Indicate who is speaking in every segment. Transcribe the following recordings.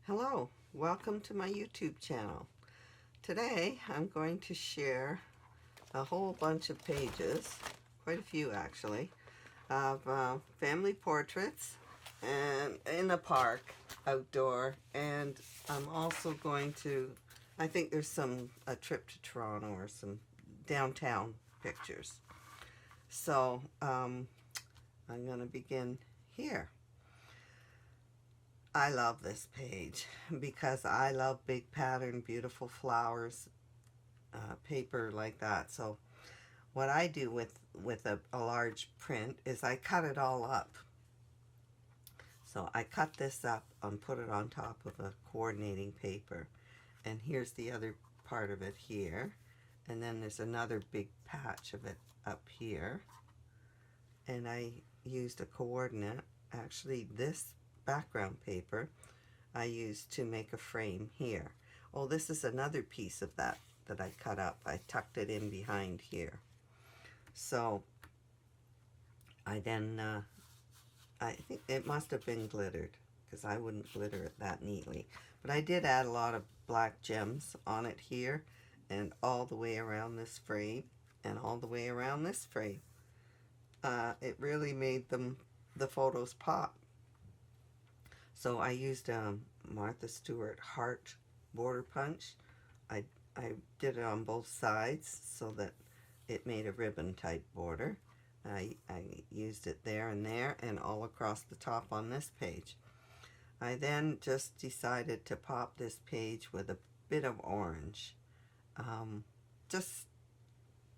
Speaker 1: Hello, welcome to my YouTube channel. Today I'm going to share a whole bunch of pages, quite a few actually, of family portraits and in the park, outdoor, and I'm also going to, I think there's a trip to Toronto or some downtown pictures. So I'm going to begin here. I love this page because I love big pattern, beautiful flowers, paper like that. So what I do with a large print is I cut it all up. So I cut this up and put it on top of a coordinating paper. And here's the other part of it here. And then there's another big patch of it up here. And I used a coordinate, actually this background paper I used to make a frame here. Oh, this is another piece of that I cut up. I tucked it in behind here. So I then I think it must have been glittered because I wouldn't glitter it that neatly, but I did add a lot of black gems on it here and all the way around this frame and all the way around this frame. It really made the photos pop. So I used Martha Stewart heart border punch. I did it on both sides so that it made a ribbon type border. I used it there and all across the top on this page. I then just decided to pop this page with a bit of orange, just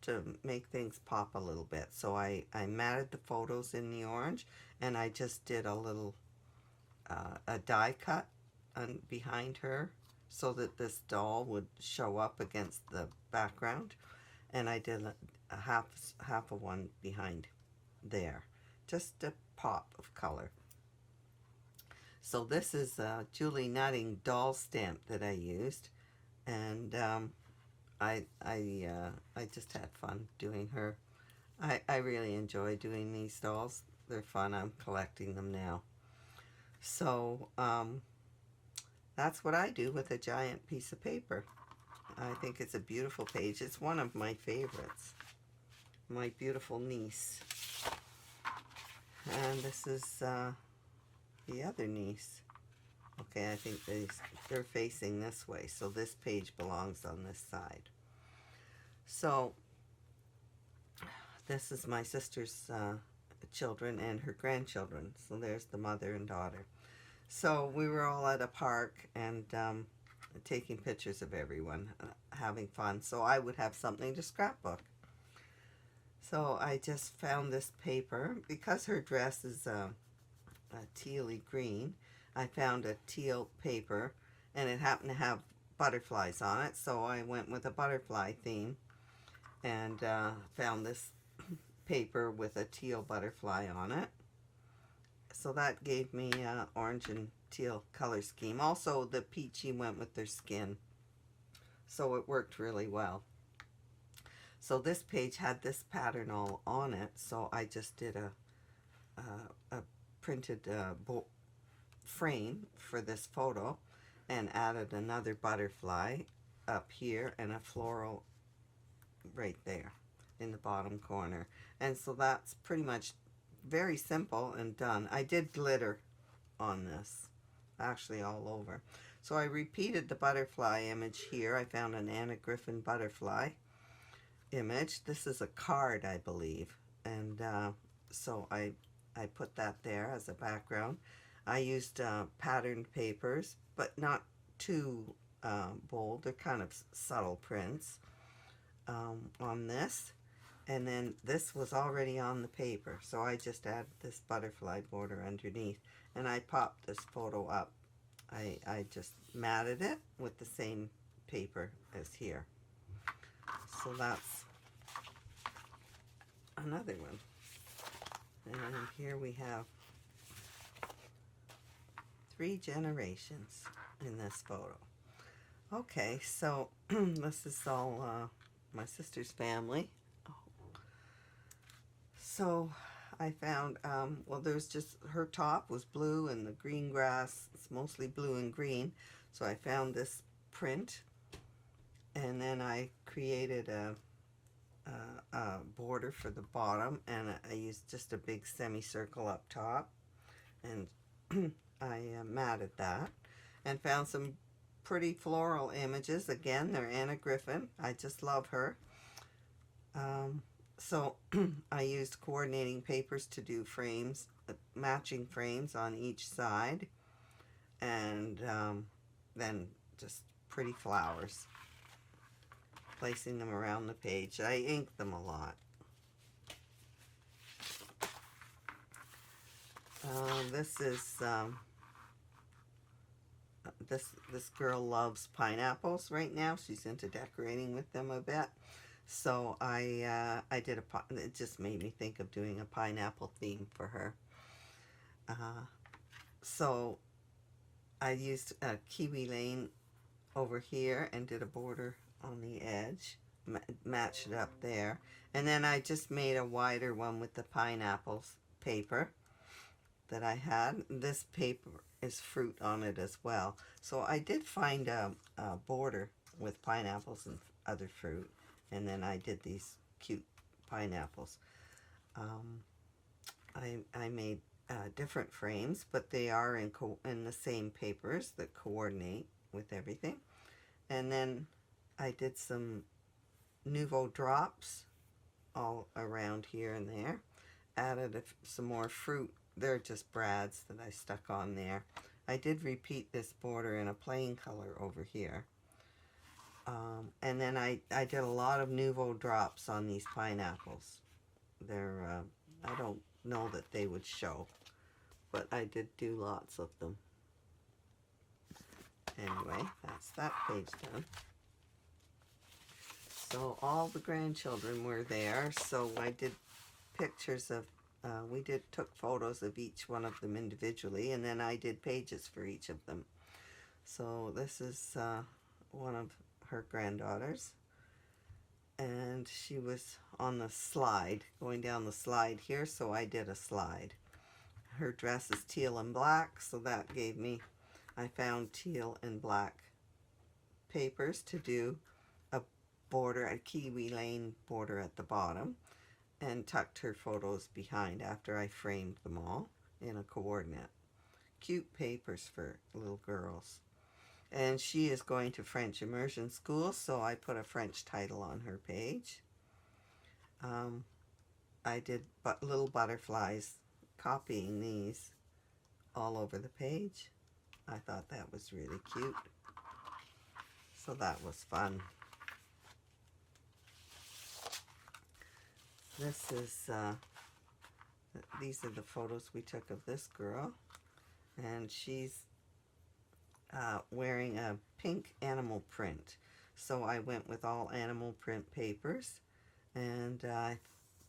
Speaker 1: to make things pop a little bit. So I matted the photos in the orange, and I just did a little a die cut behind her so that this doll would show up against the background, and I did a half of one behind there, just a pop of color. So this is a Julie Nutting doll stamp that I used, and I just had fun doing her. I really enjoy doing these dolls. They're fun. I'm collecting them now. So that's what I do with a giant piece of paper. I think it's a beautiful page. It's one of my favorites. My beautiful niece. And this is the other niece. Okay, I think they're facing this way, so this page belongs on this side. So this is my sister's children and her grandchildren. So there's the mother and daughter. So we were all at a park and taking pictures of everyone, having fun. So I would have something to scrapbook. So I just found this paper. Because her dress is a tealy green, I found a teal paper, and it happened to have butterflies on it. So I went with a butterfly theme and found this paper with a teal butterfly on it. So that gave me orange and teal color scheme. Also the peachy went with their skin, so it worked really well. So this page had this pattern all on it, so I just did a printed frame for this photo and added another butterfly up here and a floral right there in the bottom corner. And so that's pretty much very simple and done. I did glitter on this, actually all over. So I repeated the butterfly image here. I found an Anna Griffin butterfly image. This is a card, I believe. And so I put that there as a background. I used patterned papers, but not too bold. They're kind of subtle prints on this. And then this was already on the paper, so I just added this butterfly border underneath, and I popped this photo up. I just matted it with the same paper as here. So that's another one. And here we have 3 generations in this photo. Okay, so this is all my sister's family. So I found, well, there's just, her top was blue and the green grass, it's mostly blue and green. So I found this print, and then I created a border for the bottom, and I used just a big semicircle up top, and I matted that, and found some pretty floral images. Again, they're Anna Griffin. I just love her. So I used coordinating papers to do frames, matching frames on each side, and then just pretty flowers, placing them around the page. I inked them a lot. This is this girl loves pineapples right now. She's into decorating with them a bit. So I did it just made me think of doing a pineapple theme for her. So I used a kiwi lane over here and did a border on the edge, matched it up there, and then I just made a wider one with the pineapples paper that I had. This paper is fruit on it as well. So I did find a border with pineapples and other fruit, and then I did these cute pineapples. I made different frames, but they are in the same papers that coordinate with everything. And then I did some Nouveau drops all around here and there. Added some more fruit. They're just brads that I stuck on there. I did repeat this border in a plain color over here. And then I did a lot of Nouveau drops on these pineapples. They're, I don't know that they would show, but I did do lots of them. Anyway, that's that page done. So all the grandchildren were there, so I did pictures of, took photos of each one of them individually, and then I did pages for each of them. So this is one of her granddaughters, and she was on the slide, going down the slide here, so I did a slide. Her dress is teal and black, so that gave me, I found teal and black papers to do a border, a kiwi lane border at the bottom, and tucked her photos behind after I framed them all in a coordinate. Cute papers for little girls. And she is going to French immersion school, so I put a French title on her page. I did little butterflies, copying these all over the page. I thought that was really cute. So that was fun. This is, these are the photos we took of this girl. And she's wearing a pink animal print. So I went with all animal print papers, and I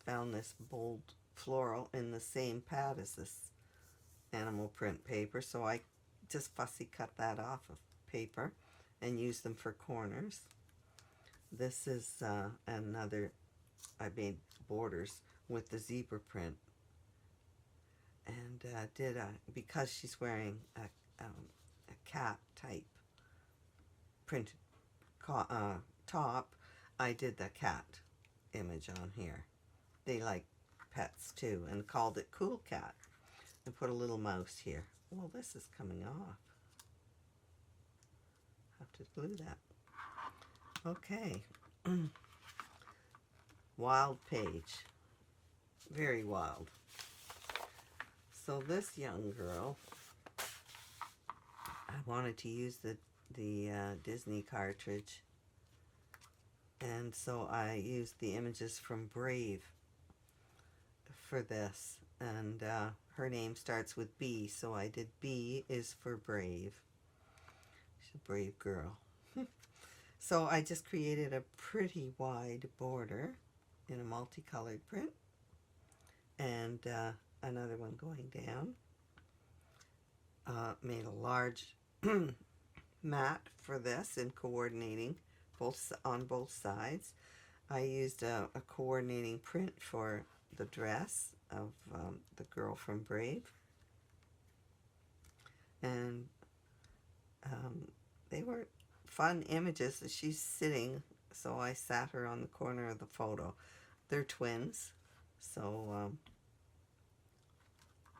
Speaker 1: found this bold floral in the same pad as this animal print paper. So I just fussy cut that off of paper and used them for corners. This is another, I made borders with the zebra print, and because she's wearing a cat type printed top, I did the cat image on here. They like pets too, and called it Cool Cat, and put a little mouse here. Well, this is coming off. Have to glue that. Okay. Wild page. Very wild. So this young girl, I wanted to use the Disney cartridge, and so I used the images from Brave for this, and her name starts with B, so I did B is for Brave. She's a brave girl. So I just created a pretty wide border in a multicolored print, and another one going down. Made a large mat for this in coordinating on both sides. I used a coordinating print for the dress, of the girl from Brave. And they were fun images. She's sitting, so I sat her on the corner of the photo. They're twins, so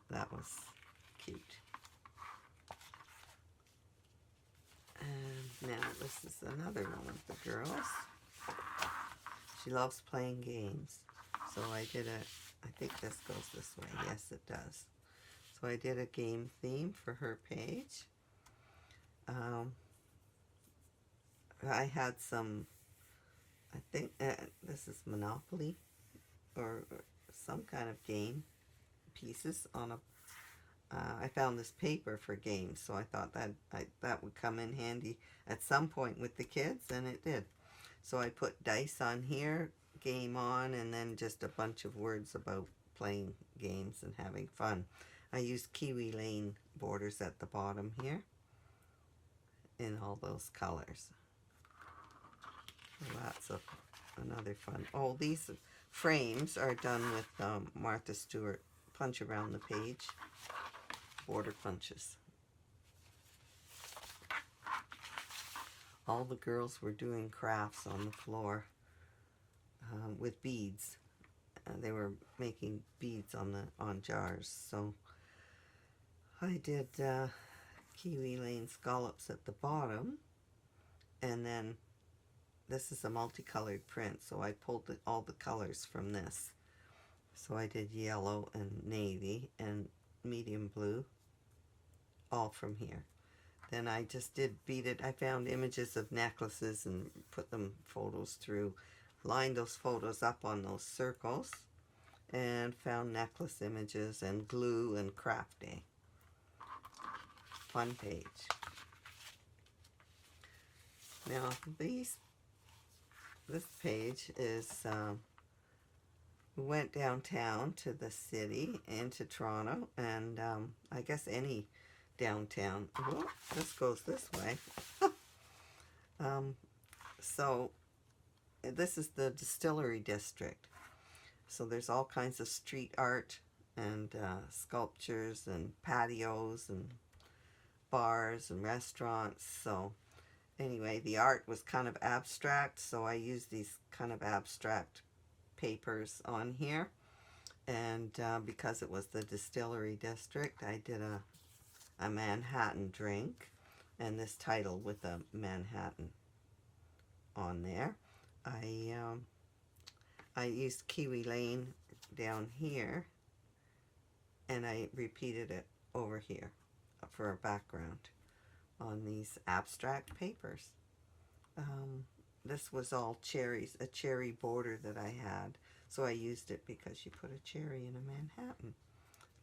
Speaker 1: that was cute. And now this is another one of the girls. She loves playing games. So I think this goes this way. Yes, it does. So I did a game theme for her page. I had some, I think this is Monopoly or some kind of game pieces on a, I found this paper for games, so I thought that would come in handy at some point with the kids, and it did. So I put dice on here, game on, and then just a bunch of words about playing games and having fun. I used Kiwi Lane borders at the bottom here in all those colors. So that's another fun. Oh, these frames are done with Martha Stewart punch around the page border punches. All the girls were doing crafts on the floor with beads. They were making beads on jars. So I did Kiwi Lane scallops at the bottom, and then this is a multicolored print, so I pulled all the colors from this. So I did yellow and navy and medium blue, all from here. Then I just did beaded. I found images of necklaces and put them photos through, lined those photos up on those circles, and found necklace images and glue and craft day. Fun page. Now this page is, we went downtown to the city, into Toronto, and I guess any downtown. Well, this goes this way. So this is the Distillery District. So there's all kinds of street art and sculptures and patios and bars and restaurants. So anyway, the art was kind of abstract, so I used these kind of abstract papers on here. And because it was the Distillery District, I did a Manhattan drink, and this title with a Manhattan on there. I used Kiwi Lane down here, and I repeated it over here for a background on these abstract papers. This was all cherries, a cherry border that I had, so I used it because you put a cherry in a Manhattan.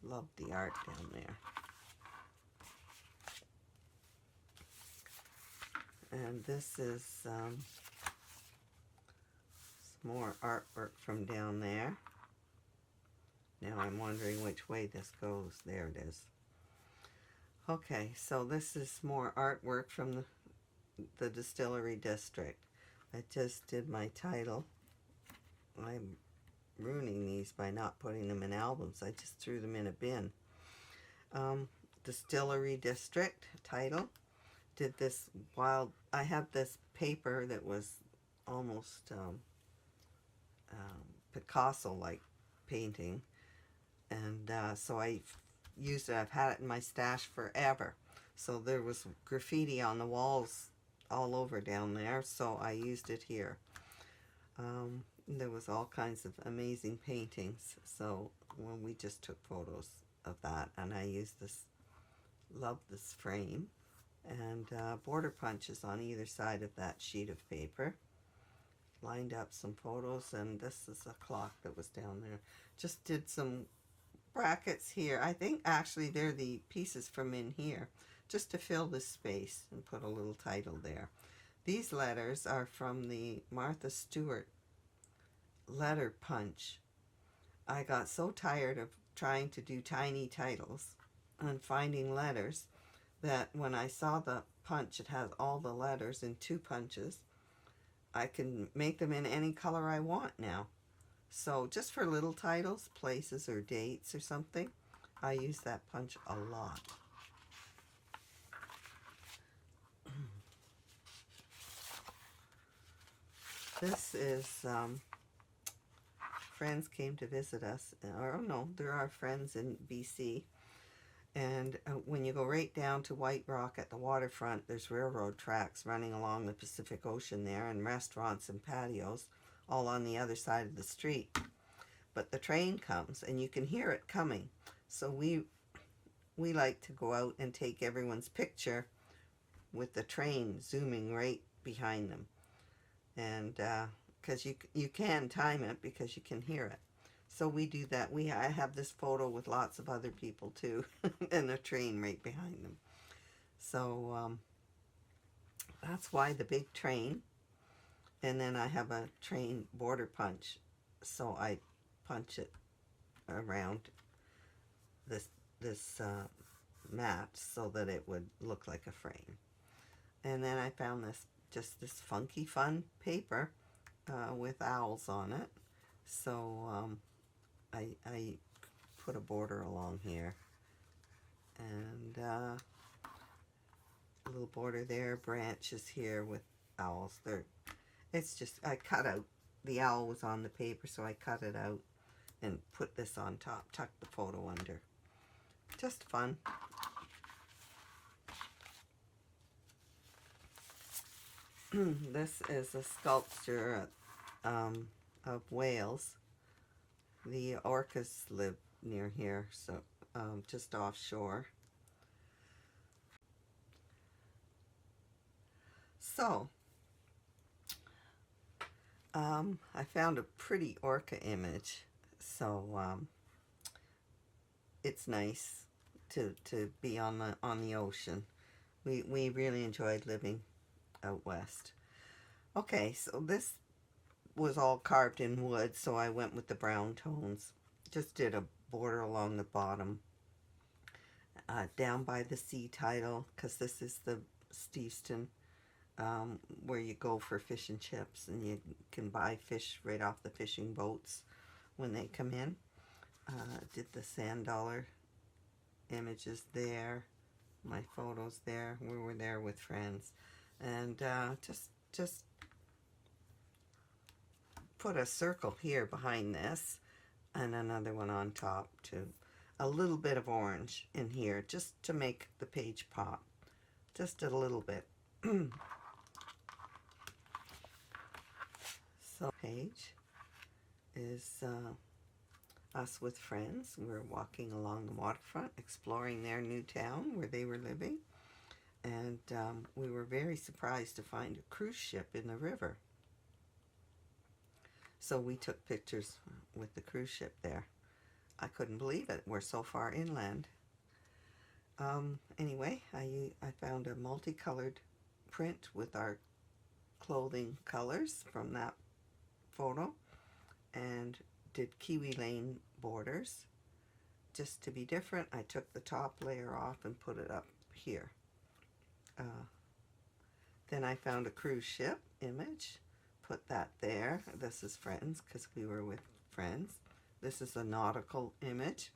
Speaker 1: Loved the art down there. And this is some more artwork from down there. Now I'm wondering which way this goes. There it is. Okay, so this is more artwork from the Distillery District. I just did my title. I'm ruining these by not putting them in albums. I just threw them in a bin. Distillery District title. Did this wild, I have this paper that was almost Picasso-like painting, and so I used it. I've had it in my stash forever. So there was graffiti on the walls all over down there, so I used it here. There was all kinds of amazing paintings, so we just took photos of that, and I used this, love this frame. And border punches on either side of that sheet of paper. Lined up some photos, and this is a clock that was down there. Just did some brackets here. I think actually they're the pieces from in here, just to fill this space, and put a little title there. These letters are from the Martha Stewart letter punch. I got so tired of trying to do tiny titles and finding letters that when I saw the punch, it has all the letters in 2 punches. I can make them in any color I want now. So just for little titles, places or dates or something, I use that punch a lot. This is friends came to visit us, or no, there are friends in BC. And when you go right down to White Rock at the waterfront, there's railroad tracks running along the Pacific Ocean there, and restaurants and patios all on the other side of the street. But the train comes, and you can hear it coming. So we like to go out and take everyone's picture with the train zooming right behind them. And because you can time it because you can hear it. So we do that. I have this photo with lots of other people too, and a train right behind them. So that's why the big train. And then I have a train border punch, so I punch it around this mat so that it would look like a frame. And then I found this funky fun paper with owls on it. So I put a border along here, and a little border there, branches here with owls. It's just, I cut out, the owl was on the paper, so I cut it out and put this on top, tuck the photo under. Just fun. This is a sculpture of whales. The orcas live near here, so just offshore. So, I found a pretty orca image, so it's nice to be on the ocean. We really enjoyed living out west. Okay, so this was all carved in wood, so I went with the brown tones. Just did a border along the bottom, down by the sea title, because this is the Steveston, where you go for fish and chips, and you can buy fish right off the fishing boats when they come in. Did the sand dollar images there, my photos there. We were there with friends, and just put a circle here behind this and another one on top too. A little bit of orange in here just to make the page pop. Just a little bit. So page is us with friends. We're walking along the waterfront, exploring their new town where they were living. And we were very surprised to find a cruise ship in the river. So we took pictures with the cruise ship there. I couldn't believe it. We're so far inland. Anyway, I found a multicolored print with our clothing colors from that photo, and did Kiwi Lane borders. Just to be different, I took the top layer off and put it up here. Then I found a cruise ship image, put that there. This is friends, because we were with friends. This is a nautical image.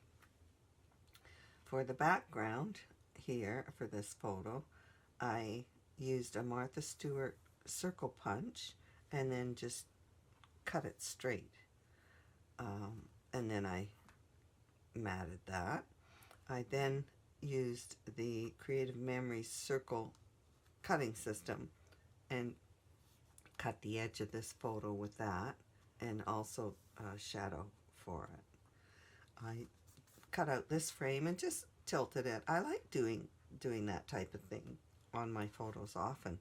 Speaker 1: For the background here, for this photo, I used a Martha Stewart circle punch and then just cut it straight. And then I matted that. I then used the Creative Memories circle cutting system and cut the edge of this photo with that, and also shadow for it. I cut out this frame and just tilted it. I like doing that type of thing on my photos often.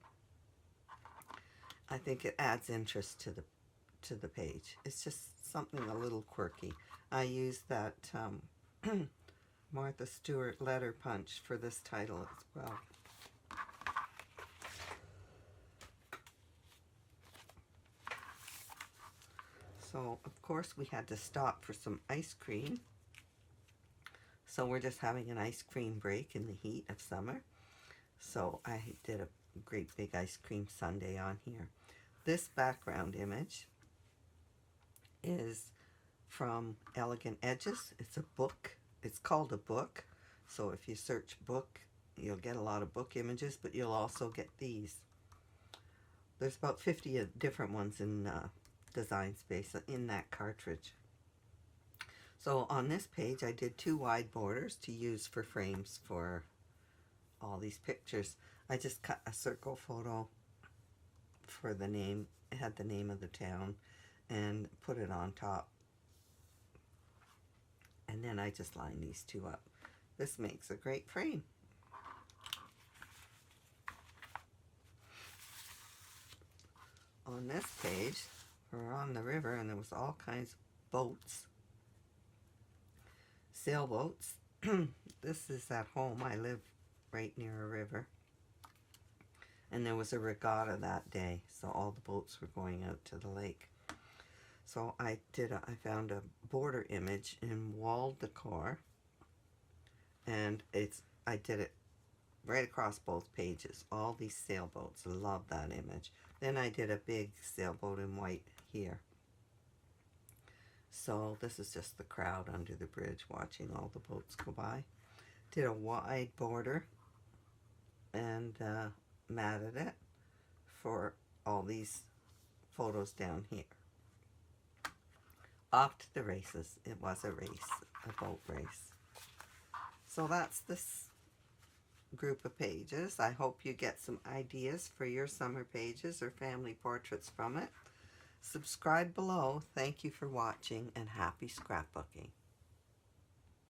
Speaker 1: I think it adds interest to the page. It's just something a little quirky. I used that Martha Stewart letter punch for this title as well. So, of course, we had to stop for some ice cream. So we're just having an ice cream break in the heat of summer. So I did a great big ice cream sundae on here. This background image is from Elegant Edges. It's a book. It's called a book. So if you search book, you'll get a lot of book images, but you'll also get these. There's about 50 different ones in Design Space in that cartridge. So on this page, I did 2 wide borders to use for frames for all these pictures. I just cut a circle photo for the name. It had the name of the town and put it on top. And then I just line these 2 up. This makes a great frame. On this page, we're on the river and there was all kinds of boats. Sailboats. This is at home. I live right near a river. And there was a regatta that day, so all the boats were going out to the lake. So I found a border image in wall decor, and I did it right across both pages. All these sailboats. Love that image. Then I did a big sailboat in white here. So this is just the crowd under the bridge watching all the boats go by. Did a wide border and matted it for all these photos down here. Off to the races. It was a race, a boat race. So that's this group of pages. I hope you get some ideas for your summer pages or family portraits from it. Subscribe below. Thank you for watching and happy scrapbooking.